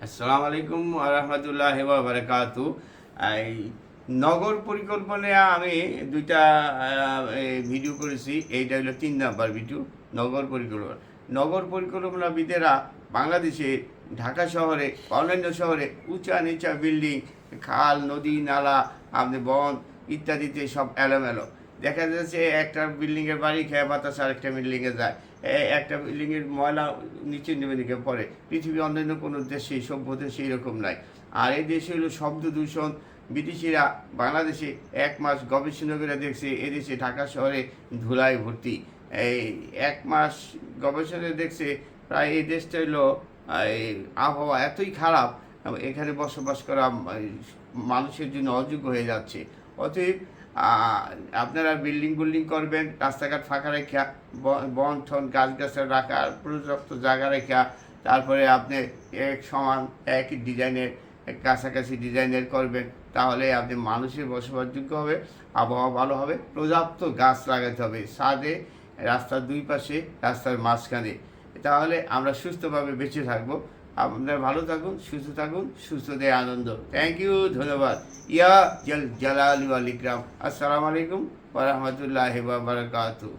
আসসালামু আলাইকুম রহমতুল্লাহ বারাকাতু। এই নগর পরিকল্পনায় আমি দুইটা ভিডিও করেছি। এইটা হলো 3 নাম্বার ভিডিও। নগর পরিকল্পনাবিদেরা বাংলাদেশে ঢাকা শহরে অন্যান্য শহরে উঁচা নিচা বিল্ডিং, খাল, নদী, নালা, আপনি বন ইত্যাদিতে সব এলোমেলো দেখা যাচ্ছে। একটা বিল্ডিংয়ের বাড়ি খেয়ে বাতাস আরেকটা বিল্ডিংয়ে যায়, একটা বিল্ডিংয়ের ময়লা নিচে নেমে দিকে পড়ে। পৃথিবীর অন্যান্য কোনো দেশে সভ্য দেশে এরকম নাই। আর এই দেশে হলো শব্দ দূষণ। বিদেশিরা বাংলাদেশে 1 মাস গবেষণা করে দেখছে এদেশে ঢাকা শহরে ধুলায় ভর্তি। এই 1 মাস গবেষণা দেখছে প্রায় এই দেশটা হলো এই আবহাওয়া এতই খারাপ, এখানে বসবাস করা মানুষের জন্য অযোগ্য হয়ে যাচ্ছে। অতএব আপনারা বিল্ডিং করবেন, রাস্তাঘাট ফাঁকা রেখা, বন ঠন গাছগাছরা রাখার পর্যাপ্ত জায়গা রেখা, তারপরে আপনি এক সমান একই ডিজাইনের কাছাকাছি ডিজাইনের করবেন, তাহলে আপনি মানুষের বসবাসযোগ্য হবে, আবহাওয়া ভালো হবে। পর্যাপ্ত গাছ লাগাতে হবে ছাদে, রাস্তার দুই পাশে, রাস্তার মাঝখানে, তাহলে আমরা সুস্থভাবে বেঁচে থাকবো। আপনারা ভালো থাকুন, সুস্থ থাকুন, সুস্থতে আনন্দ। থ্যাংক ইউ, ধন্যবাদ। ইয়া জালালি ওয়াল ইকরাম। আসসালামু আলাইকুম ওয়া রাহমাতুল্লাহি ওয়া বারাকাতুহু।